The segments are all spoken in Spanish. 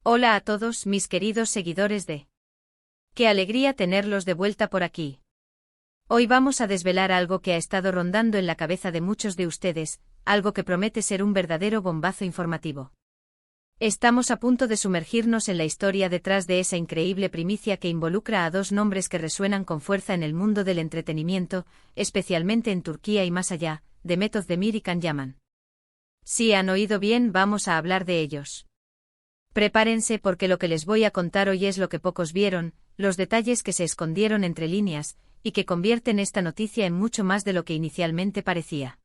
Hola a todos mis queridos seguidores de... ¡Qué alegría tenerlos de vuelta por aquí! Hoy vamos a desvelar algo que ha estado rondando en la cabeza de muchos de ustedes, algo que promete ser un verdadero bombazo informativo. Estamos a punto de sumergirnos en la historia detrás de esa increíble primicia que involucra a dos nombres que resuenan con fuerza en el mundo del entretenimiento, especialmente en Turquía y más allá, Demet Özdemir y Can Yaman. Si han oído bien, vamos a hablar de ellos. Prepárense porque lo que les voy a contar hoy es lo que pocos vieron, los detalles que se escondieron entre líneas, y que convierten esta noticia en mucho más de lo que inicialmente parecía.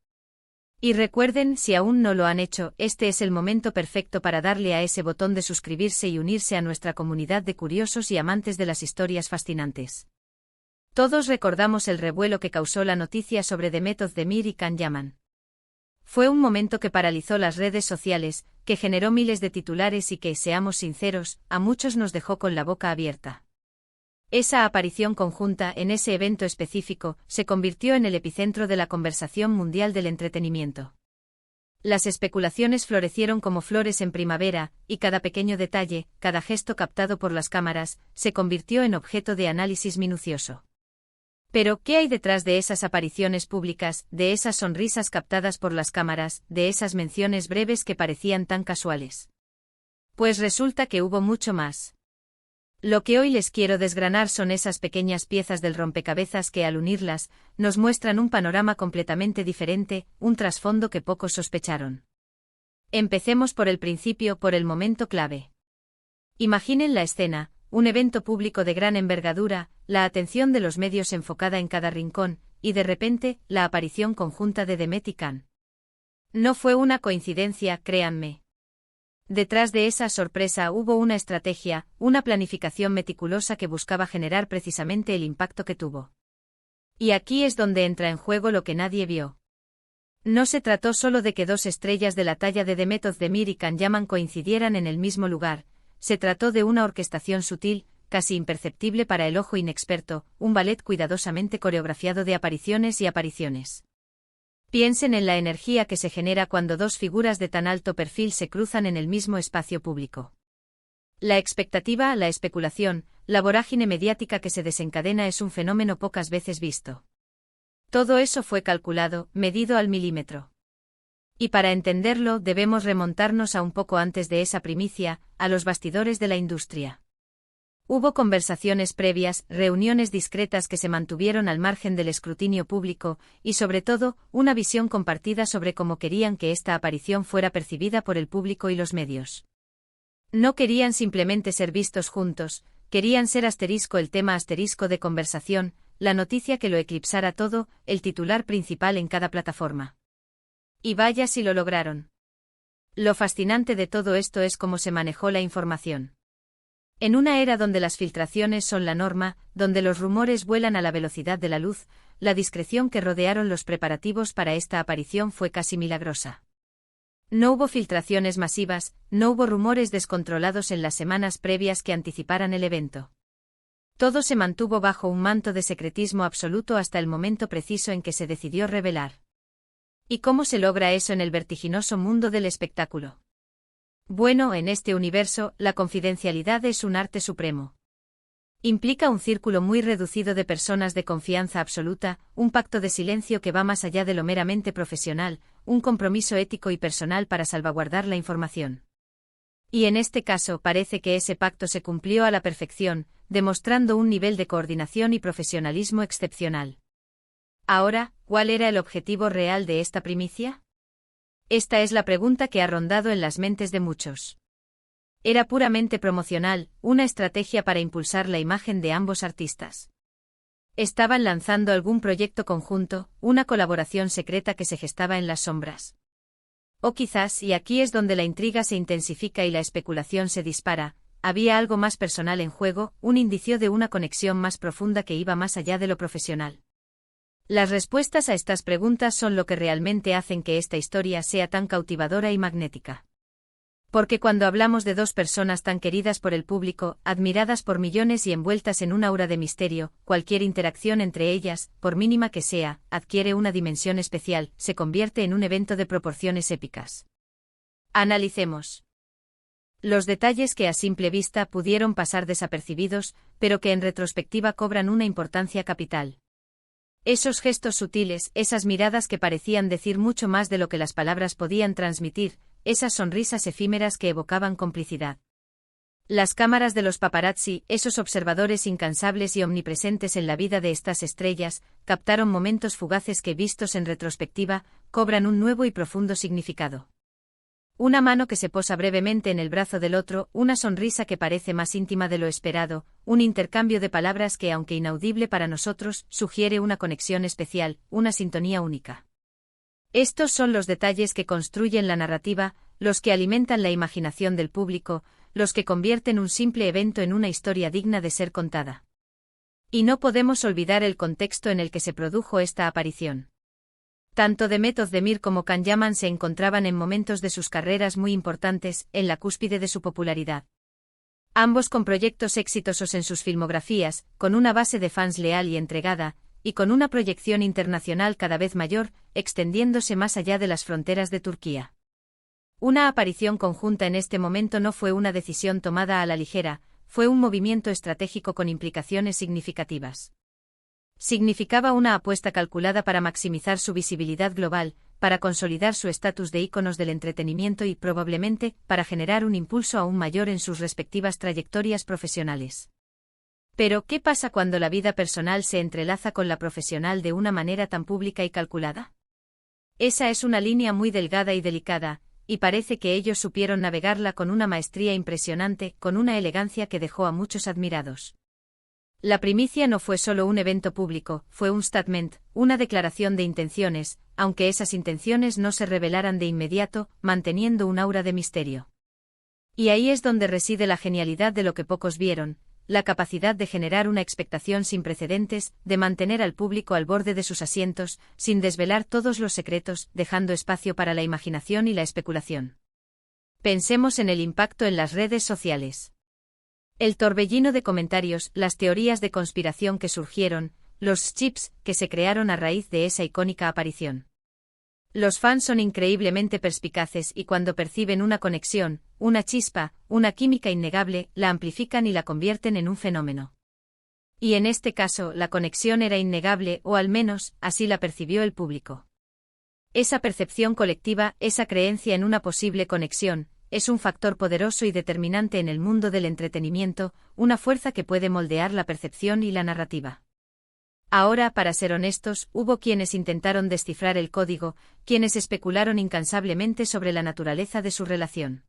Y recuerden, si aún no lo han hecho, este es el momento perfecto para darle a ese botón de suscribirse y unirse a nuestra comunidad de curiosos y amantes de las historias fascinantes. Todos recordamos el revuelo que causó la noticia sobre Demet Özdemir y Can Yaman. Fue un momento que paralizó las redes sociales, que generó miles de titulares y que, seamos sinceros, a muchos nos dejó con la boca abierta. Esa aparición conjunta en ese evento específico se convirtió en el epicentro de la conversación mundial del entretenimiento. Las especulaciones florecieron como flores en primavera, y cada pequeño detalle, cada gesto captado por las cámaras, se convirtió en objeto de análisis minucioso. Pero, ¿qué hay detrás de esas apariciones públicas, de esas sonrisas captadas por las cámaras, de esas menciones breves que parecían tan casuales? Pues resulta que hubo mucho más. Lo que hoy les quiero desgranar son esas pequeñas piezas del rompecabezas que, al unirlas, nos muestran un panorama completamente diferente, un trasfondo que pocos sospecharon. Empecemos por el principio, por el momento clave. Imaginen la escena. Un evento público de gran envergadura, la atención de los medios enfocada en cada rincón, y de repente, la aparición conjunta de Demet y Can. No fue una coincidencia, créanme. Detrás de esa sorpresa hubo una estrategia, una planificación meticulosa que buscaba generar precisamente el impacto que tuvo. Y aquí es donde entra en juego lo que nadie vio. No se trató solo de que dos estrellas de la talla de Demet Özdemir y Can Yaman coincidieran en el mismo lugar. Se trató de una orquestación sutil, casi imperceptible para el ojo inexperto, un ballet cuidadosamente coreografiado de apariciones y apariciones. Piensen en la energía que se genera cuando dos figuras de tan alto perfil se cruzan en el mismo espacio público. La expectativa, la especulación, la vorágine mediática que se desencadena es un fenómeno pocas veces visto. Todo eso fue calculado, medido al milímetro. Y para entenderlo debemos remontarnos a un poco antes de esa primicia, a los bastidores de la industria. Hubo conversaciones previas, reuniones discretas que se mantuvieron al margen del escrutinio público, y sobre todo, una visión compartida sobre cómo querían que esta aparición fuera percibida por el público y los medios. No querían simplemente ser vistos juntos, querían ser el tema de conversación, la noticia que lo eclipsara todo, el titular principal en cada plataforma. Y vaya si lo lograron. Lo fascinante de todo esto es cómo se manejó la información. En una era donde las filtraciones son la norma, donde los rumores vuelan a la velocidad de la luz, la discreción que rodearon los preparativos para esta aparición fue casi milagrosa. No hubo filtraciones masivas, no hubo rumores descontrolados en las semanas previas que anticiparan el evento. Todo se mantuvo bajo un manto de secretismo absoluto hasta el momento preciso en que se decidió revelar. ¿Y cómo se logra eso en el vertiginoso mundo del espectáculo? Bueno, en este universo, la confidencialidad es un arte supremo. Implica un círculo muy reducido de personas de confianza absoluta, un pacto de silencio que va más allá de lo meramente profesional, un compromiso ético y personal para salvaguardar la información. Y en este caso parece que ese pacto se cumplió a la perfección, demostrando un nivel de coordinación y profesionalismo excepcional. Ahora, ¿cuál era el objetivo real de esta primicia? Esta es la pregunta que ha rondado en las mentes de muchos. Era puramente promocional, una estrategia para impulsar la imagen de ambos artistas. ¿Estaban lanzando algún proyecto conjunto, una colaboración secreta que se gestaba en las sombras? O quizás, y aquí es donde la intriga se intensifica y la especulación se dispara, había algo más personal en juego, un indicio de una conexión más profunda que iba más allá de lo profesional. Las respuestas a estas preguntas son lo que realmente hacen que esta historia sea tan cautivadora y magnética. Porque cuando hablamos de dos personas tan queridas por el público, admiradas por millones y envueltas en un aura de misterio, cualquier interacción entre ellas, por mínima que sea, adquiere una dimensión especial, se convierte en un evento de proporciones épicas. Analicemos. Los detalles que a simple vista pudieron pasar desapercibidos, pero que en retrospectiva cobran una importancia capital. Esos gestos sutiles, esas miradas que parecían decir mucho más de lo que las palabras podían transmitir, esas sonrisas efímeras que evocaban complicidad. Las cámaras de los paparazzi, esos observadores incansables y omnipresentes en la vida de estas estrellas, captaron momentos fugaces que, vistos en retrospectiva, cobran un nuevo y profundo significado. Una mano que se posa brevemente en el brazo del otro, una sonrisa que parece más íntima de lo esperado, un intercambio de palabras que, aunque inaudible para nosotros, sugiere una conexión especial, una sintonía única. Estos son los detalles que construyen la narrativa, los que alimentan la imaginación del público, los que convierten un simple evento en una historia digna de ser contada. Y no podemos olvidar el contexto en el que se produjo esta aparición. Tanto Demet Özdemir como Can Yaman se encontraban en momentos de sus carreras muy importantes, en la cúspide de su popularidad. Ambos con proyectos exitosos en sus filmografías, con una base de fans leal y entregada, y con una proyección internacional cada vez mayor, extendiéndose más allá de las fronteras de Turquía. Una aparición conjunta en este momento no fue una decisión tomada a la ligera, fue un movimiento estratégico con implicaciones significativas. Significaba una apuesta calculada para maximizar su visibilidad global, para consolidar su estatus de íconos del entretenimiento y, probablemente, para generar un impulso aún mayor en sus respectivas trayectorias profesionales. Pero, ¿qué pasa cuando la vida personal se entrelaza con la profesional de una manera tan pública y calculada? Esa es una línea muy delgada y delicada, y parece que ellos supieron navegarla con una maestría impresionante, con una elegancia que dejó a muchos admirados. La primicia no fue solo un evento público, fue un statement, una declaración de intenciones, aunque esas intenciones no se revelaran de inmediato, manteniendo un aura de misterio. Y ahí es donde reside la genialidad de lo que pocos vieron, la capacidad de generar una expectación sin precedentes, de mantener al público al borde de sus asientos, sin desvelar todos los secretos, dejando espacio para la imaginación y la especulación. Pensemos en el impacto en las redes sociales. El torbellino de comentarios, las teorías de conspiración que surgieron, los chips que se crearon a raíz de esa icónica aparición. Los fans son increíblemente perspicaces y cuando perciben una conexión, una chispa, una química innegable, la amplifican y la convierten en un fenómeno. Y en este caso, la conexión era innegable o al menos, así la percibió el público. Esa percepción colectiva, esa creencia en una posible conexión, es un factor poderoso y determinante en el mundo del entretenimiento, una fuerza que puede moldear la percepción y la narrativa. Ahora, para ser honestos, hubo quienes intentaron descifrar el código, quienes especularon incansablemente sobre la naturaleza de su relación.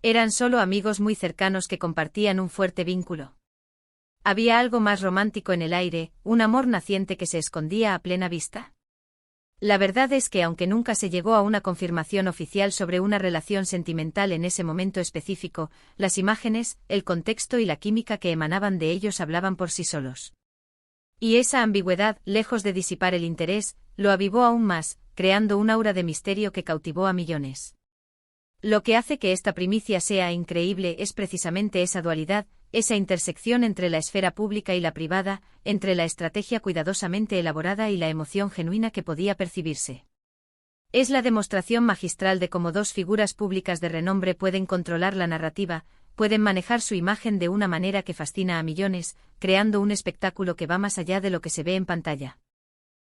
¿Eran solo amigos muy cercanos que compartían un fuerte vínculo? ¿Había algo más romántico en el aire, un amor naciente que se escondía a plena vista? La verdad es que aunque nunca se llegó a una confirmación oficial sobre una relación sentimental en ese momento específico, las imágenes, el contexto y la química que emanaban de ellos hablaban por sí solos. Y esa ambigüedad, lejos de disipar el interés, lo avivó aún más, creando un aura de misterio que cautivó a millones. Lo que hace que esta primicia sea increíble es precisamente esa dualidad, esa intersección entre la esfera pública y la privada, entre la estrategia cuidadosamente elaborada y la emoción genuina que podía percibirse. Es la demostración magistral de cómo dos figuras públicas de renombre pueden controlar la narrativa, pueden manejar su imagen de una manera que fascina a millones, creando un espectáculo que va más allá de lo que se ve en pantalla.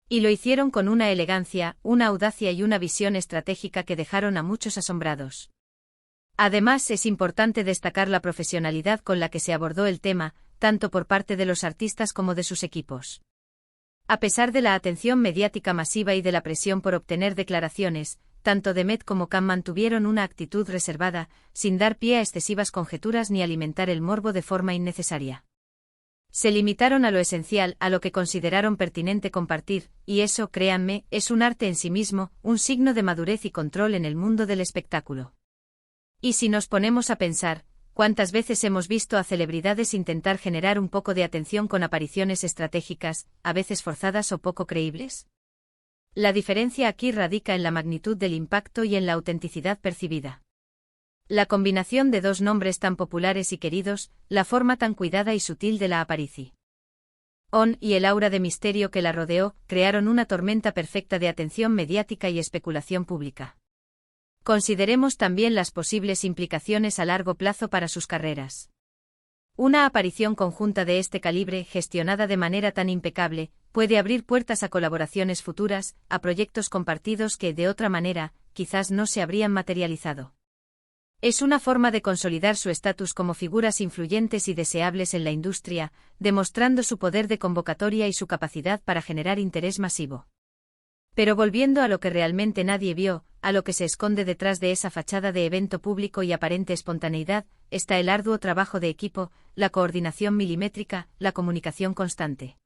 Y lo hicieron con una elegancia, una audacia y una visión estratégica que dejaron a muchos asombrados. Además, es importante destacar la profesionalidad con la que se abordó el tema, tanto por parte de los artistas como de sus equipos. A pesar de la atención mediática masiva y de la presión por obtener declaraciones, tanto Demet como Can mantuvieron una actitud reservada, sin dar pie a excesivas conjeturas ni alimentar el morbo de forma innecesaria. Se limitaron a lo esencial, a lo que consideraron pertinente compartir, y eso, créanme, es un arte en sí mismo, un signo de madurez y control en el mundo del espectáculo. Y si nos ponemos a pensar, ¿cuántas veces hemos visto a celebridades intentar generar un poco de atención con apariciones estratégicas, a veces forzadas o poco creíbles? La diferencia aquí radica en la magnitud del impacto y en la autenticidad percibida. La combinación de dos nombres tan populares y queridos, la forma tan cuidada y sutil de la aparición y el aura de misterio que la rodeó, crearon una tormenta perfecta de atención mediática y especulación pública. Consideremos también las posibles implicaciones a largo plazo para sus carreras. Una aparición conjunta de este calibre, gestionada de manera tan impecable, puede abrir puertas a colaboraciones futuras, a proyectos compartidos que, de otra manera, quizás no se habrían materializado. Es una forma de consolidar su estatus como figuras influyentes y deseables en la industria, demostrando su poder de convocatoria y su capacidad para generar interés masivo. Pero volviendo a lo que realmente nadie vio, a lo que se esconde detrás de esa fachada de evento público y aparente espontaneidad, está el arduo trabajo de equipo, la coordinación milimétrica, la comunicación constante.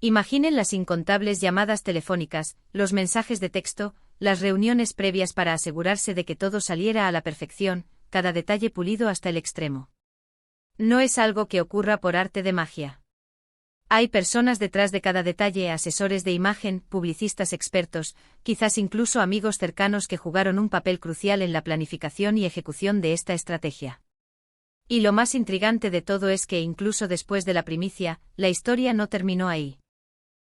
Imaginen las incontables llamadas telefónicas, los mensajes de texto, las reuniones previas para asegurarse de que todo saliera a la perfección, cada detalle pulido hasta el extremo. No es algo que ocurra por arte de magia. Hay personas detrás de cada detalle, asesores de imagen, publicistas expertos, quizás incluso amigos cercanos que jugaron un papel crucial en la planificación y ejecución de esta estrategia. Y lo más intrigante de todo es que incluso después de la primicia, la historia no terminó ahí.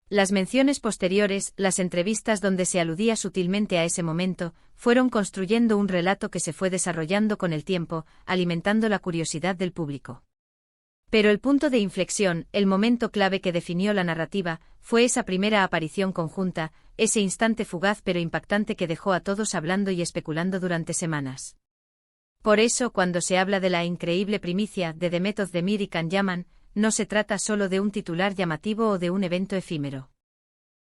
Las menciones posteriores, las entrevistas donde se aludía sutilmente a ese momento, fueron construyendo un relato que se fue desarrollando con el tiempo, alimentando la curiosidad del público. Pero el punto de inflexión, el momento clave que definió la narrativa, fue esa primera aparición conjunta, ese instante fugaz pero impactante que dejó a todos hablando y especulando durante semanas. Por eso, cuando se habla de la increíble primicia de The Method de Mir y Can Yaman, no se trata solo de un titular llamativo o de un evento efímero.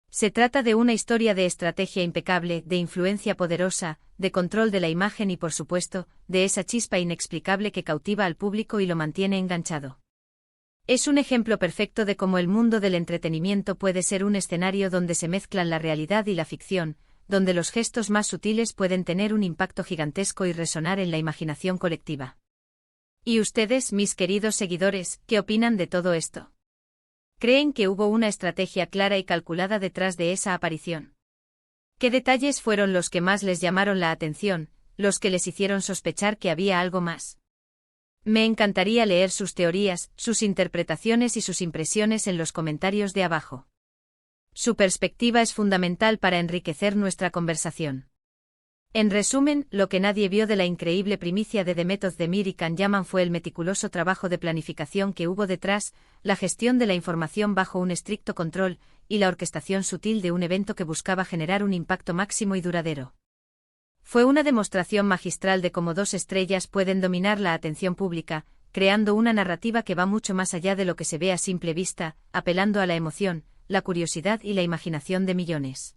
Se trata de una historia de estrategia impecable, de influencia poderosa, de control de la imagen y, por supuesto, de esa chispa inexplicable que cautiva al público y lo mantiene enganchado. Es un ejemplo perfecto de cómo el mundo del entretenimiento puede ser un escenario donde se mezclan la realidad y la ficción, donde los gestos más sutiles pueden tener un impacto gigantesco y resonar en la imaginación colectiva. ¿Y ustedes, mis queridos seguidores, qué opinan de todo esto? ¿Creen que hubo una estrategia clara y calculada detrás de esa aparición? ¿Qué detalles fueron los que más les llamaron la atención, los que les hicieron sospechar que había algo más? Me encantaría leer sus teorías, sus interpretaciones y sus impresiones en los comentarios de abajo. Su perspectiva es fundamental para enriquecer nuestra conversación. En resumen, lo que nadie vio de la increíble primicia de The Method de Mir y Can Yaman fue el meticuloso trabajo de planificación que hubo detrás, la gestión de la información bajo un estricto control, y la orquestación sutil de un evento que buscaba generar un impacto máximo y duradero. Fue una demostración magistral de cómo dos estrellas pueden dominar la atención pública, creando una narrativa que va mucho más allá de lo que se ve a simple vista, apelando a la emoción, la curiosidad y la imaginación de millones.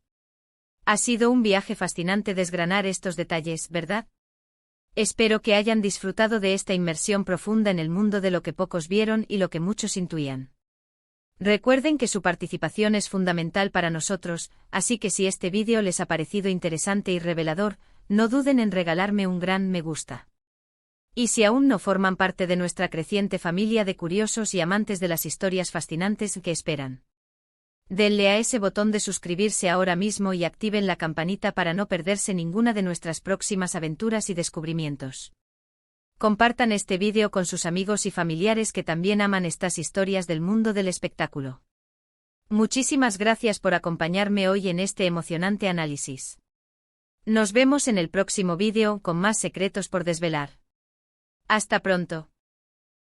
Ha sido un viaje fascinante desgranar estos detalles, ¿verdad? Espero que hayan disfrutado de esta inmersión profunda en el mundo de lo que pocos vieron y lo que muchos intuían. Recuerden que su participación es fundamental para nosotros, así que si este vídeo les ha parecido interesante y revelador, no duden en regalarme un gran me gusta. Y si aún no forman parte de nuestra creciente familia de curiosos y amantes de las historias fascinantes, ¿qué esperan? Denle a ese botón de suscribirse ahora mismo y activen la campanita para no perderse ninguna de nuestras próximas aventuras y descubrimientos. Compartan este vídeo con sus amigos y familiares que también aman estas historias del mundo del espectáculo. Muchísimas gracias por acompañarme hoy en este emocionante análisis. Nos vemos en el próximo vídeo con más secretos por desvelar. Hasta pronto.